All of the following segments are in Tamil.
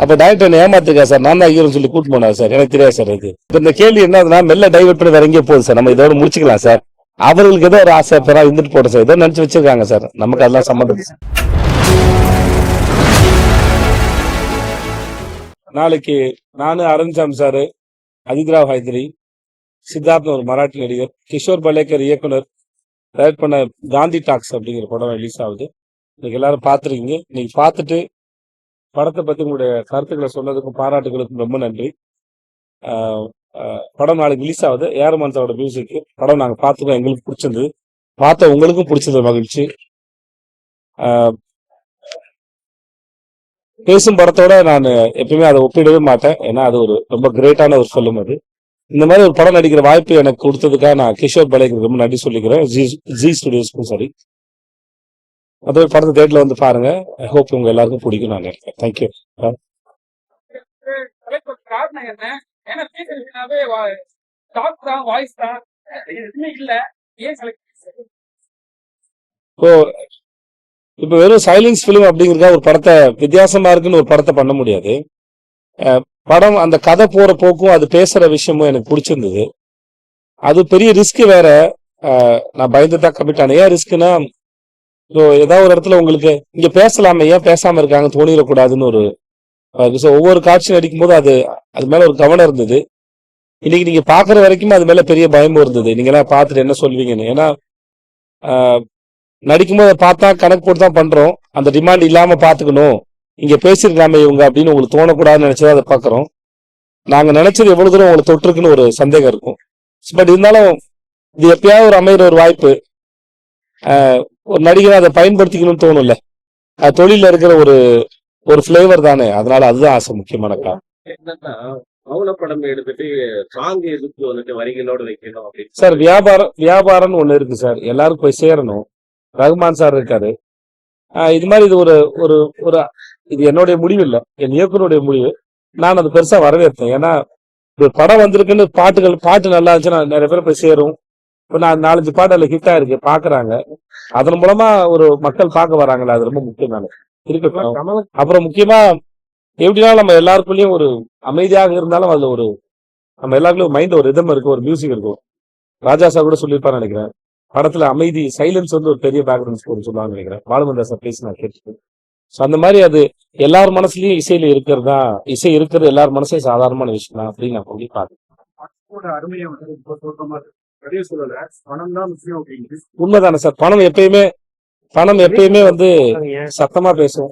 அப்ப டாக்டர் என்ன ஏமாத்துக்கா சார், நான் தான் ஹீரோன்னு சொல்லி கூட்டு போனா சார், எனக்கு தெரியாது சார் இது. இப்ப இந்த கேள்வி என்ன மெல்ல டைவர்ட் பண்ணி வேற எங்கேயோ போகுது சார், நம்ம இதோட முடிச்சுக்கலாம் சார். அவர்களுக்கு ஏதோ ஒரு ஆசை பெறா இருந்துட்டு போட்டோம் சார், ஏதோ நினைச்சு வச்சிருக்காங்க சார், நமக்கு அதெல்லாம் சம்மந்தம். நாளைக்கு நானு, அரவிந்த்சாமி சாரு, அதித்ராவ் ஹைதரி, சித்தார்த் ஒரு மராட்டி நடிகர், கிஷோர் பலேக்கர் இயக்குனர் டைரக்ட் பண்ண காந்தி டாக்ஸ் அப்படிங்கிற படம் ரிலீஸ் ஆகுது. இன்னைக்கு எல்லாரும் பார்த்துருக்கீங்க. இன்னைக்கு பார்த்துட்டு படத்தை பத்தி உங்களுடைய கருத்துக்களை சொன்னதுக்கும் பாராட்டுகளுக்கும் ரொம்ப நன்றி. படம் நாளைக்கு ரிலீஸ் ஆகுது. ஏஆர் சாரோட மியூசிக். படம் நாங்கள் பார்த்துக்கோம், எங்களுக்கு பிடிச்சிருந்தது, பார்த்த உங்களுக்கும் பிடிச்சது மகிழ்ச்சி. பேசும் படத்தோட நான் எப்பயுமே அதை ஒப்பிடவே மாட்டேன், ஏன்னா அது ஒரு ரொம்ப கிரேட்டான ஒரு ஃபிலிம். அது இந்த மாதிரி ஒரு படம் நடிக்கிற வாய்ப்பு எனக்கு கொடுத்ததுக்காக நான் கிஷோர் பலேக்கு ரொம்ப நன்றி சொல்லிக்கிறேன், ஜி ஸ்டுடியோஸ்க்கும் சரி. அதே படத்தை தேட்டர்ல வந்து பாருங்க. ஐ ஹோப் உங்க எல்லாருக்கும் பிடிக்கும் நான் நினைக்கிறேன். தேங்க்யூ. இப்ப வெறும் சைலன்ஸ் பிலிம் அப்படிங்கிறதா ஒரு படத்தை வித்தியாசமா இருக்குன்னு ஒரு படத்தை பண்ண முடியாது. படம் அந்த கதை போற போக்கும் அது பேசுற விஷயமும் எனக்கு பிடிச்சிருந்தது. அது பெரிய ரிஸ்க் வேற. நான் பயந்து தான் கமிட் ஆனேன். ஏன் ரிஸ்க்னா, ஏதாவது ஒரு இடத்துல உங்களுக்கு இங்க பேசலாமே, ஏன் பேசாம இருக்காங்க தோணிடக்கூடாதுன்னு ஒரு ஒவ்வொரு காட்சி நடிக்கும் போது அது மேல ஒரு கவனம் இருந்தது. இன்னைக்கு நீங்க பாக்குற வரைக்கும் அது மேல பெரிய பயமும் இருந்தது, நீங்க எல்லாம் பார்த்துட்டு என்ன சொல்வீங்கன்னு. ஏன்னா நடிக்கும்போது பார்த்தா கணக்கு போட்டு தான் பண்றோம். அந்த டிமாண்ட் இல்லாம பாத்துக்கணும், இங்க பேசிருக்கலாமே இவங்க அப்படின்னு உங்களுக்கு தோணக்கூடாதுன்னு நினைச்சதா அதை பாக்குறோம். நாங்க நினைச்சது எவ்வளவு தூரம் உங்களுக்கு தொற்றுக்குன்னு ஒரு சந்தேகம் இருக்கும். பட் இருந்தாலும் இது எப்பயாவது ஒரு அமைகிற ஒரு வாய்ப்பு. ஒரு நடிகரை அதை பயன்படுத்திக்கணும்னு தோணும்ல, அது தொழில இருக்கிற ஒரு பிளேவர் தானே, அதனால அதுதான் ஆசை, முக்கியமான காரணம். படம் எடுத்துட்டு சாங் எதுக்கு வந்துட்டு வரிகளோட வைக்கணும் அப்படின்னு சார், வியாபாரம்னு ஒண்ணு இருக்கு சார், எல்லாரும் போய் சேரணும். ரகுமான் சார் இருக்காரு. இது மாதிரி இது ஒரு இது என்னுடைய முடிவு இல்லை, என் இயக்குனருடைய முடிவு. நான் அது பெருசா வரவேற்றேன். ஏன்னா ஒரு படம் வந்திருக்குன்னு பாட்டு நல்லா இருந்துச்சுன்னா நிறைய பேர் போய் சேரும். இப்ப நான் 4-5 பாட்டு அதுல ஹிட் ஆயிருக்கு, பாக்குறாங்க. அதன் மூலமா ஒரு மக்கள் பார்க்க வராங்களா, அது ரொம்ப முக்கியம் இருக்கு. அப்புறம் முக்கியமா எப்படின்னா நம்ம எல்லாருக்குள்ளயும் ஒரு அமைதியாக இருந்தாலும் அதுல நம்ம எல்லாருக்குள்ளயும் மைண்ட் ஒரு ரிதம் இருக்கு, ஒரு மியூசிக் இருக்கும். ராஜா சார் கூட சொல்லியிருப்பான்னு நினைக்கிறேன், படத்துல அமைதி சைலன்ஸ் வந்து ஒரு பெரிய பேக்ரவுண்ட் ஸ்கோர் சொல்லுவாங்க நினைக்கிறேன். பாலுமந்தா சார் பேசி நான் கேட்டு. ஸோ அந்த மாதிரி அது எல்லார் மனசுலயும் இசை இருக்கிறது எல்லார் மனசையும் சாதாரணமான விஷயம் தான் அப்படின்னு நான் சொல்லி பாக்குறேன். உண்மைதானே சார், பணம் எப்பயுமே வந்து சத்தமா பேசும்.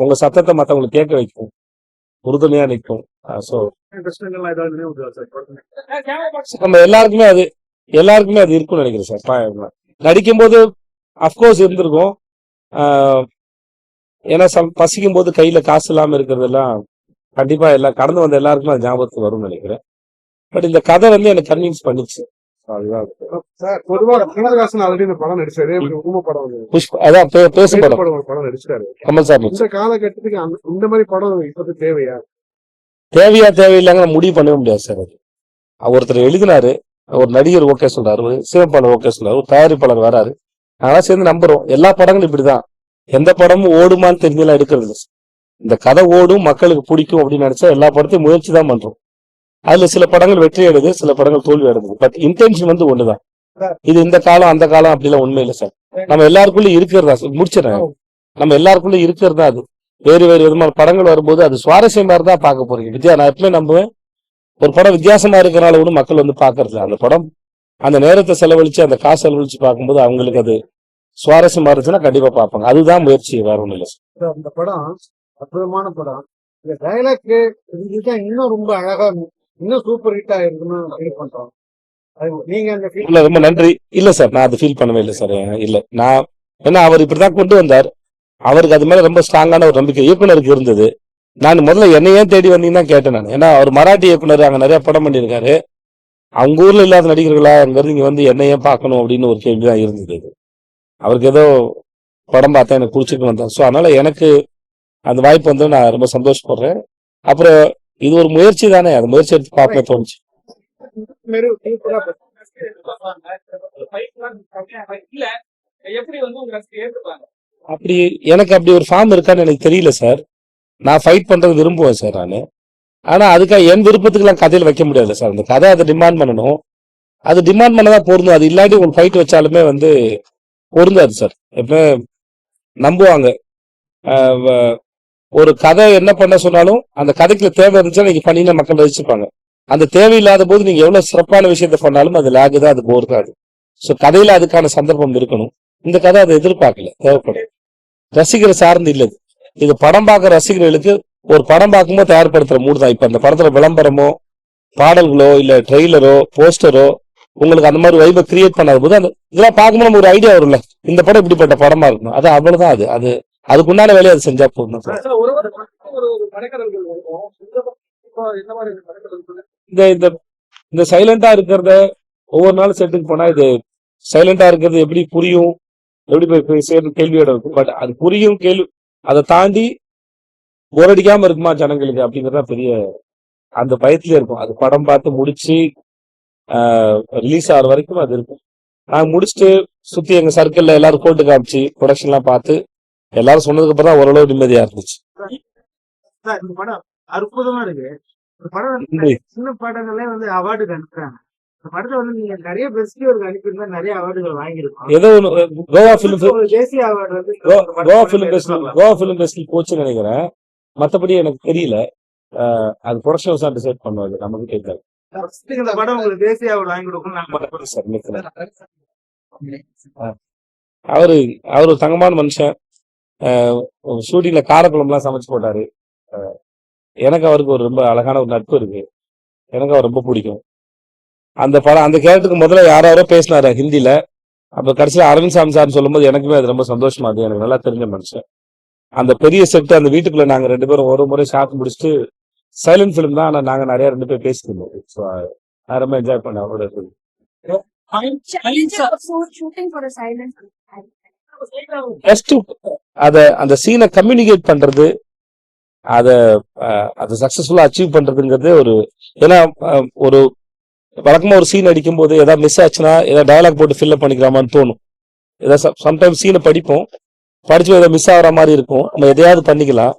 உங்க சத்தத்தை மத்தவங்களுக்கு கேட்க வைக்கும், உறுதுணையா நிற்கும். நம்ம எல்லாருக்குமே அது இருக்கும்னு நினைக்கிறேன் சார். நடிக்கும் போது அப்கோர்ஸ் இருந்திருக்கும். ஏன்னா பசிக்கும் போது கையில காசு இல்லாம இருக்கிறதெல்லாம் கண்டிப்பா எல்லாம் கடந்து வந்த எல்லாருக்குமே அது ஞாபகத்துக்கு வரும்னு நினைக்கிறேன். பட் இந்த கதை வந்து எனக்கு கன்வின்ஸ் பண்ணிச்சு. தேவையில்லைங்க முடிவு பண்ணவே முடியாது சார். அது ஒருத்தர் எழுதினாரு, ஒரு நடிகர் ஓகே சொல்றாரு, ஒரு சிவப்பாளர் ஓகே சொல்றாரு, ஒரு தயாரிப்பாளர் வராரு, நாங்களாம் சேர்ந்து நம்புறோம். எல்லா படங்களும் இப்படிதான், எந்த படமும் ஓடுமான்னு தெரிஞ்செல்லாம் எடுக்கிறது. இந்த கதை ஓடும், மக்களுக்கு பிடிக்கும் அப்படின்னு நினைச்சா எல்லா படத்தையும் முயற்சி தான் பண்றோம். அதுல சில படங்கள் வெற்றி அடையுது, சில படங்கள் தோல்வி அடையுது. பட் இன்டென்ஷன் வந்து ஒண்ணுதான். இது இந்த காலம் அந்த காலம் அப்படிலாம் உண்மை இல்லை சார். நம்ம எல்லாருக்குள்ள இருக்கிறதா முடிச்சிடறேன், நம்ம எல்லாருக்குள்ள இருக்கிறதா அது. வேறு விதமான படங்கள் வரும்போது அது சுவாரஸ்யமா இருந்தா பார்க்க போறீங்க. நான் எப்பவுமே நம்புவேன், ஒரு படம் வித்தியாசமா இருக்கிறனால கூட மக்கள் வந்து பாக்குறது. அந்த படம் அந்த நேரத்தை செலவழிச்சு அந்த காசு செலவழிச்சு பார்க்கும்போது அவங்களுக்கு அது சுவாரஸ்யமா இருந்துச்சுன்னா கண்டிப்பா பார்ப்பாங்க. அதுதான் முயற்சி, வேற ஒண்ணும் இல்லை சார். அந்த படம் அற்புதமான படம். இந்த டைலாக் இன்னும் ரொம்ப அழகா, இன்னும் சூப்பர் ஹிட் ஆயிருக்குன்னு ஃபீல் பண்றோம். நீங்க ரொம்ப நன்றி. இல்ல சார், நான் அது ஃபீல் பண்ணவே இல்லை சார். இல்ல, நான் ஏன்னா அவர் இப்படிதான் கொண்டு வந்தார், அவருக்கு அது மேல ரொம்ப ஸ்ட்ராங்கான ஒரு நம்பிக்கை இயக்குனருக்கு இருந்தது. நான் முதல்ல என்னையே தேடி வந்தீங்கன்னா கேட்டேன் நான். ஏன்னா அவர் மராட்டி இயக்குனர், அங்க நிறைய படம் பண்ணியிருக்காரு. அவங்க ஊர்ல இல்லாத நடிகர்களா அங்க இருந்து இங்க வந்து என்னையே பார்க்கணும் அப்படின்னு ஒரு கேள்விதான் இருந்தது. அவருக்கு ஏதோ படம் பார்த்தா எனக்கு பிடிச்சிட்டு வந்தேன். ஸோ அதனால எனக்கு அந்த வாய்ப்பு வந்து நான் ரொம்ப சந்தோஷப்படுறேன். அப்புறம் இது ஒரு முயற்சி தானே, அது முயற்சி எடுத்து பார்க்க தோணுச்சு. அப்படி எனக்கு அப்படி ஒரு ஃபார்ம் இருக்கான்னு எனக்கு தெரியல சார். நான் ஃபைட் பண்றது விரும்புவேன் சார் நான். ஆனா அதுக்காக என் விருப்பத்துக்குலாம் கதையில வைக்க முடியாது சார். அந்த கதை அதை டிமாண்ட் பண்ணணும். அது டிமாண்ட் பண்ணதான் பொருந்தும். அது இல்லாட்டி ஒரு ஃபைட் வச்சாலுமே வந்து பொருந்தாது சார். எப்பவுமே நம்புவாங்க. ஒரு கதை என்ன பண்ண சொன்னாலும் அந்த கதைக்குள்ள தேவை இருந்துச்சுன்னா நீங்க பண்ணினா மக்கள் ரசிச்சுப்பாங்க. அந்த தேவையில்லாத போது நீங்க எவ்வளவு சிறப்பான விஷயத்த பண்ணாலும் அது லேக் தான், அது போர் தான். ஸோ கதையில அதுக்கான சந்தர்ப்பம் இருக்கணும். இந்த கதை அதை எதிர்பார்க்கல, தேவைப்படும். ரசிகரை சார்ந்து இல்லது. இது படம் பார்க்க ரசிகர்களுக்கு ஒரு படம் பார்க்கும்போது தயார்படுத்துற மூடு தான். இப்ப அந்த படத்துல விளம்பரமோ பாடல்களோ இல்ல ட்ரெய்லரோ போஸ்டரோ உங்களுக்கு அந்த மாதிரி வைபை கிரியேட் பண்ணாத போது அந்த இதெல்லாம் பார்க்கும்போது நமக்கு ஒரு ஐடியா வரும்ல, இந்த படம் இப்படிப்பட்ட படமா இருக்கணும். அது அவ்வளவுதான். அது அதுக்குண்டான வேலையை அது செஞ்சா போதும் சார். இந்த இந்த இந்த சைலண்டா இருக்கிறத ஒவ்வொரு நாளும் செட்டுக்கு போனா இது சைலண்டா இருக்கிறது எப்படி புரியும், எப்படி போய் சேர்ந்து கேள்வியோட இருக்கும். பட் அது புரியும் கேள்வி, அதை தாண்டி போரடிக்காம இருக்குமா ஜனங்களுக்கு அப்படிங்கறத பெரிய அந்த பயத்திலே இருக்கும். அது படம் பார்த்து முடிச்சு ரிலீஸ் ஆகிற வரைக்கும் அது இருக்கும். நாங்க முடிச்சுட்டு சுத்தி எங்க சர்க்கிள்ல எல்லாரும் போட்டு காமிச்சு ப்ரொடக்ஷன் எல்லாம் பார்த்து எல்லாரும் சொன்னதுக்கு அப்புறம் தான் ஓரளவு நிம்மதியா இருந்துச்சு. இந்த படம் அற்புதமா இருக்கு. இந்த படம் சின்ன படங்களே வந்து அவார்டுக்கு அனுப்புறாங்க. இந்த படத்தை வந்து நீங்க நிறைய பெஸ்டிவலுக்கு அனுப்பியிருந்தா நிறைய அவார்டுகள் வாங்கியிருக்கோம். ஏதோ ஒன்று கோவா பிலிம் தேசிய அவார்டு வந்து கோவா பிலிம் ஃபெஸ்டிவல் போச்சுன்னு நினைக்கிறேன். மற்றபடி எனக்கு தெரியல. அது ப்ரொடக்ஷன் தான் டிசைட் பண்ணுவாங்க, நமக்கு தெரியல. இந்த படம் உங்களுக்கு தேசிய அவார்டு வாங்கி கொடுக்கணும் சார். அவரு ஒரு தங்கமான மனுஷன். ஷூட்டிங்ல காரக்குழம்புலாம் சமைச்சு போட்டாரு. எனக்கு அவருக்கு ஒரு ரொம்ப அழகான ஒரு நட்பு இருக்கு. எனக்கு அவர் ரொம்ப பிடிக்கும். அந்த படம் அந்த கேரக்டருக்கு முதல்ல யாரோ பேசினாரு ஹிந்தில. அப்ப கடைசியில் அரவிந்த் சாமி சார்னு சொல்லும்போது எனக்குமே அது ரொம்ப சந்தோஷமா இருந்தது. எனக்கு நல்லா தெரிஞ்ச மனுஷன். அந்த பெரிய செட் அந்த வீட்டுக்குள்ள நாங்க 2 பேரும் ஒரு முறை ஷாட் முடிச்சுட்டு சைலண்ட் ஃபிலிம் தான், ஆனா நாங்க நிறைய 2 பேர் பேசியிருந்தோம். ஸோ நான் ரொம்ப என்ஜாய் பண்ணேன் அவரோட film. Just அந்த சீனை கம்யூனிகேட் பண்றது, அதை சக்சஸ்ஃபுல்லா அச்சீவ் பண்றதுங்கிறது ஒரு, ஏன்னா ஒரு வழக்கமா ஒரு சீன் அடிக்கும் போது ஏதாவது மிஸ் ஆச்சுன்னா ஏதாவது டயலாக் போட்டு ஃபில்அப் பண்ணிக்கலாமான்னு தோணும். ஏதாவது சம்டைம்ஸ் சீனை படிப்போம், படிச்சு ஏதாவது மிஸ் ஆகிற மாதிரி இருக்கும், நம்ம எதையாவது பண்ணிக்கலாம்.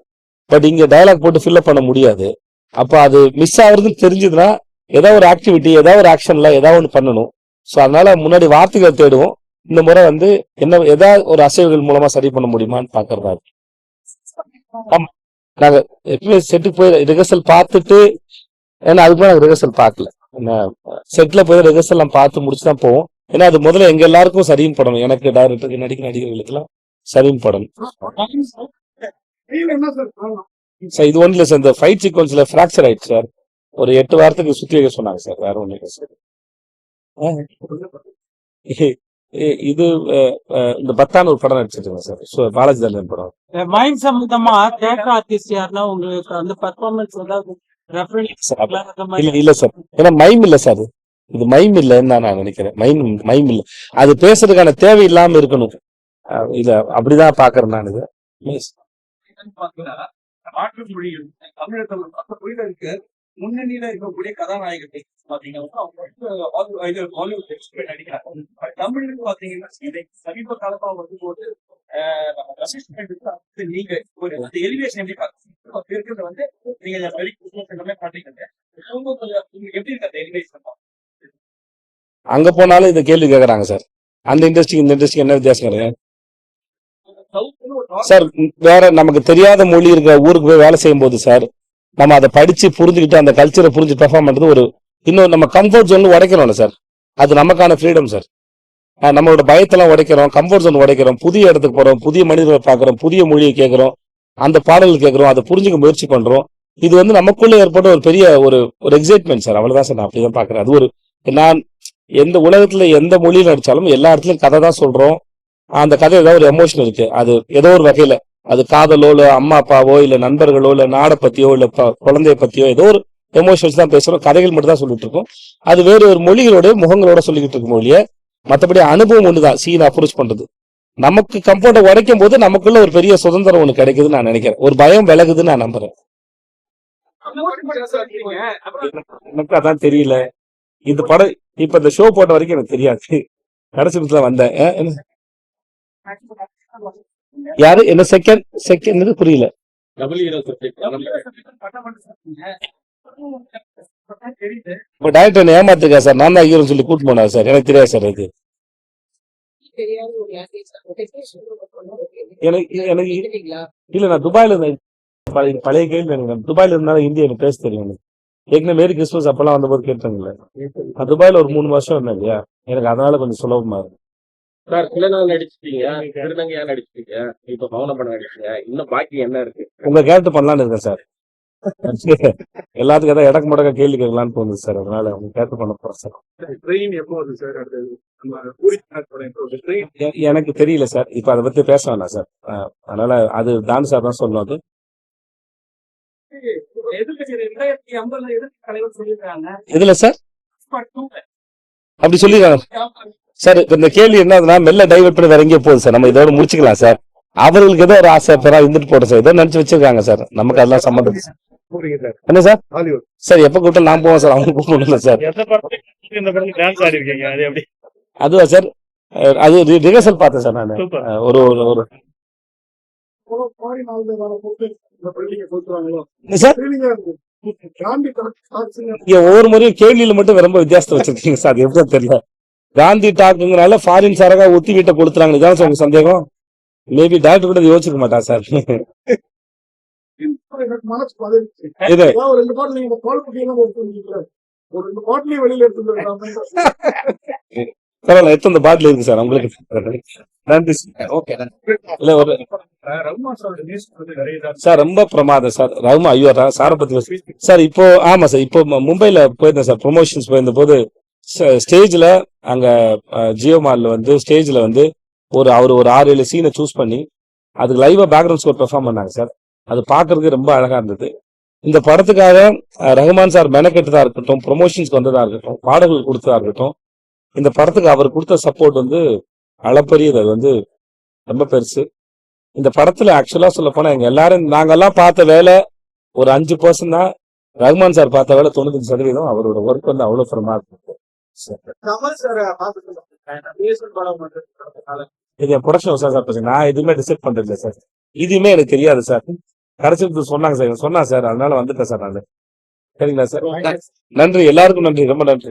பட் இங்க டயலாக் போட்டு ஃபில்அப் பண்ண முடியாது. அப்ப அது மிஸ் ஆகுறதுன்னு தெரிஞ்சதுன்னா ஏதாவது ஒரு ஆக்டிவிட்டி, ஏதாவது ஒரு ஆக்ஷன்ல ஏதாவது ஒன்று பண்ணணும். ஸோ அதனால முன்னாடி வார்த்தைகள் தேடுவோம். இந்த முறை வந்து என்ன ஏதாவது ஒரு அசைவுகள் மூலமா சரி பண்ண முடியுமான்னு பாக்குறதா. ஆமா, நாங்க எப்பவுமே செட்டுக்கு போய் ரிஹர்சல் பார்த்துட்டு, ஏன்னா அதுக்கு நாங்க ரிஹர்சல் பார்க்கல, செட்ல போய் ரிஹர்சல் எல்லாம் பார்த்து முடிச்சுதான் போவோம். ஏன்னா அது முதல்ல எங்க எல்லாருக்கும் சரின்னு படணும். எனக்கு டைரக்டருக்கு நடிகர்களுக்கு எல்லாம் சரின்னு படணும். சார் இது ஒன்றும் இல்லை சார், இந்த ஃபைட் சீக்வன்ஸ்ல ஃபிராக்சர் ஆயிடுச்சு சார். ஒரு 8 வாரத்துக்கு சுத்தி வைக்க சொன்னாங்க சார், வேற ஒன்றும் இல்லை சார். இது இந்த பத்தான ஒரு படம் நடிச்சிருக்கேன் சார். ஸோ பாலாஜி தண்டன் படம். மைண்ட் சம்பந்தமா தியேட்டர் ஆர்டிஸ்ட் யாருன்னா உங்களுக்கு அந்த பர்ஃபார்மன்ஸ் ஏதாவது இல்ல சார், ஏன்னா மைம் இல்ல சார், இது மைம் இல்லைன்னு நான் நினைக்கிறேன். மைம் இல்ல, அது பேசுறதுக்கான தேவை இல்லாம இருக்கணும். இத அப்படிதான் பாக்குறேன் நான். இது மாற்று மொழிகள் தமிழகத்தில் 10 மொழிகளுக்கு முன்னணியில இருக்கக்கூடிய கதாநாயகத்தை பாத்தீங்கன்னா ஹாலிவுட் எக்ஸ்பெக்ட் நடிக்கிறாங்க. தமிழுக்கு பாத்தீங்கன்னா சமீப காலமா வந்து போது நீங்க ஒரு எலிவேஷன் எப்படி பாத்தீங்க வந்து நீங்க எல்லாமே பாத்தீங்க, எப்படி இருக்க எலிவேஷன்? அங்க போனாலும் இந்த கேள்வி கேக்குறாங்க சார். அந்த இண்டஸ்ட்ரிக்கு இந்த இண்டஸ்ட்ரிக்கு என்ன வித்தியாசம் கிடையாது சார். வேற நமக்கு தெரியாத மொழி இருக்க ஊருக்கு போய் வேலை செய்யும் போது சார், நம்ம அதை படிச்சு புரிஞ்சுக்கிட்டு அந்த கல்ச்சரை புரிஞ்சு பெர்ஃபார்ம் பண்றது ஒரு இன்னும் நம்ம கம்ஃபர்ட் ஜோன் உடைக்கிறோம்ல சார், அது நமக்கான ஃப்ரீடம் சார். நம்மளோட பயத்தெல்லாம் உடைக்கிறோம், கம்ஃபர்ட் ஜோன் உடைக்கிறோம், புதிய இடத்துக்கு போறோம், புதிய மனிதர்களை பாக்குறோம், புதிய மொழியை கேட்கிறோம், அந்த பாடல்கள் கேட்கிறோம், அதை புரிஞ்சுக்க முயற்சி பண்றோம். இது வந்து நமக்குள்ள ஏற்பட்ட ஒரு பெரிய ஒரு எக்ஸைட்மெண்ட் சார். அவ்வளவுதான் சார், நான் அப்படிதான் பாக்குறேன். அது ஒரு, நான் எந்த உலகத்துல எந்த மொழியில் நடிச்சாலும் எல்லா இடத்துலயும் கதை தான் சொல்றோம். அந்த கதை ஏதாவது ஒரு எமோஷன் இருக்கு, அது ஏதோ ஒரு வகையில, அது காதலோ இல்ல அம்மா அப்பாவோ இல்ல நண்பர்களோ இல்ல நாடை பத்தியோ இல்ல குழந்தைய பத்தியோ ஏதோ ஒரு எமோஷன்ஸ் தான் பேசுறோம். கதைகள் மட்டும் தான் சொல்லிட்டு இருக்கோம். அது வேறு ஒரு மொழிகளோட முகங்களோட சொல்லிக்கிட்டு இருக்கும் மொழிய. மற்றபடி அனுபவம் ஒண்ணுதான் சீன் அப்ரோச் பண்றது. நமக்கு கம்ஃபர்ட்டை உடைக்கும் போது நமக்குள்ள ஒரு பெரிய சுதந்திரம் ஒண்ணு கிடைக்குதுன்னு நான் நினைக்கிறேன். ஒரு பயம் விலகுதுன்னு நான் நம்புறேன். எனக்கு அதான் தெரியல. இந்த படம் இப்ப இந்த ஷோ போட்ட வரைக்கும் எனக்கு தெரியாது. கடைசி நிமிஷத்துல வந்தேன். யாரு என்ன செகண்ட் புரியல. டபுள் ஹீரோ சப்ஜெக்ட் தெரியுது. இப்ப டைரக்டர் என்ன ஏமாத்துக்கா சார், நான் தான் ஹீரோன்னு சொல்லி கூட்டு போனாரு சார், எனக்கு தெரியாது சார் இது. எனக்கு எனக்கு இல்ல, நான் துபாயில இருந்தேன். பழைய கேள்வி எனக்கு, நான் துபாயில இருந்தாலும் ஹிந்தி எனக்கு பேச தெரியும் எனக்கு. ஏற்கனவே மேரி கிறிஸ்மஸ் அப்பெல்லாம் வந்தபோது கேட்டாங்களே, நான் துபாயில ஒரு 3 வருஷம் இருந்தேன் இல்லையா, எனக்கு அதனால கொஞ்சம் சுலபமா இருக்கு. சார் சிலநாள் நடிச்சிட்டீங்க, திருநங்கையா நடிச்சிட்டீங்க, இப்ப மௌன படம் நடிச்சீங்க, இன்னும் பாக்கி என்ன இருக்கு? உங்க கேரக்டர் பண்ணலான்னு இருக்கேன் சார். எல்லாத்துக்கும் ஏதாவது இடக்கு முடக்க கேள்வி கேட்கலான்னு தோணுது சார், அதனால உங்க கேரக்டர் பண்ண போறேன் சார். ட்ரெயின் எப்போ வருது சார்? அடுத்தது நம்ம பூரி படம் எப்போ வருது? ட்ரெயின் எனக்கு தெரியல சார், இப்ப அதை பத்தி பேச வேணாம் சார். அதனால அது தான் சார் தான் சொல்லணும். அது எதிர்கட்சி 2050 எதிர்ப்பு தலைவர் சொல்லியிருக்காங்க. இதுல சார் Part 2 அப்படி சொல்லிடுறாங்க சார். இப்ப இந்த கேள்வி என்னதுன்னா மெல்ல டைவர்ட் பண்ணி வேற எங்கேயோ போகுது சார், நம்ம இதோட முடிச்சுக்கலாம் சார். அவர்களுக்கு ஏதோ ஒரு ஆசை பெறா இருந்துட்டு போட்டோம் சார், ஏதோ நினைச்சு வச்சிருக்காங்க சார், நமக்கு அதெல்லாம் சம்மந்தம் இல்லை. போறீங்க சார் என்ன சார்? ஹாலிவுட். சார் எப்ப கூட்டம் நான் போவேன் சார், அவங்க கூப்பிடல சார். எந்த படத்துக்கு இந்த படத்துக்கு டான்ஸ் ஆடி இருக்கீங்க? அது எப்படி? அதுவா சார், அது ரிஹர்சல் பார்த்தேன் சார் நான். சூப்பர். ஒரு ஒரு ஒரு பாடி நாள் வர போட்டு இந்த பள்ளிக்கு போட்டுவாங்களோ என்ன சார், ஃபீலிங்கா இருக்கு. காந்தி டாக்ஸுங்க இங்க ஒவ்வொரு முறையும் கேள்வியில மட்டும் ரொம்ப வித்தியாசத்தை வச்சிருக்கீங்க சார், அது எப்படி தெரியல. காந்தி டாக்குங்கிறனால ஃபாரின் சாரகா ஊத்தி வீட்டை கொடுத்துறாங்க, இதான் சார் உங்க சந்தேகம்? மேபி டாக்டர் கூட யோசிக்க மாட்டா சார். எனக்கு மனசு பதவிச்சு. இது ஒரு 2 பாட்டில் நீங்க பால் குட்டியெல்லாம் எடுத்து ஒரு 2 பாட்டிலையும் வெளியில எடுத்துட்டு பரவாயில்ல, எத்தனை பாட்டில் இருக்கு சார் உங்களுக்கு? நன்றி சார். ஓகே, இல்ல ஒரு ரகுமான் சாரோட நியூஸ் வந்து நிறைய தான் சார் ரொம்ப பிரமாதம் சார். ரகுமா ஐயோ சாரை பத்தி சார். இப்போ ஆமா சார், இப்போ மும்பைல போயிருந்தேன் சார், ப்ரொமோஷன்ஸ் போயிருந்த போது ஸ்டேஜ்ல அங்க ஜியோ மால்ல வந்து ஸ்டேஜ்ல வந்து அவர் ஒரு 6-7 சீனை சூஸ் பண்ணி அதுக்கு லைவா பேக்ரவுண்ட் ஸ்கோர் பெர்ஃபார்ம் பண்ணாங்க சார். அது பாக்குறதுக்கு ரொம்ப அழகா இருந்தது. இந்த படத்துக்காக ரகுமான் சார் மெனக்கெட்டதா இருக்கட்டும், ப்ரொமோஷன்ஸ்க்கு வந்ததா இருக்கட்டும், பாடல்கள் கொடுத்ததா இருக்கட்டும், இந்த படத்துக்கு அவர் கொடுத்த சப்போர்ட் வந்து அளப்பரியது, அது வந்து ரொம்ப பெருசு. இந்த படத்துல ஆக்சுவலா சொல்ல போனா எங்க எல்லாரும் நாங்கெல்லாம் பார்த்த வேலை ஒரு 5% தான். ரகுமான் சார் பார்த்த வேலை 95%. அவரோட ஒர்க் வந்து அவ்வளவு பிரமா இருக்கு. கமல் சார் பார்த்துட்டு படம் பண்றதுனால இது என் ப்ரொடக்ஷன் சார் பேசுங்க, நான் எதுவுமே டிசைட் பண்றது இல்லை சார், இதுவுமே எனக்கு தெரியாது சார். கடைசி சொன்னாங்க சார், இவன் சொன்னா சார், அதனால வந்துட்டேன் சார் நான். சரிங்களா சார்? நன்றி, எல்லாருக்கும் நன்றி, ரொம்ப நன்றி.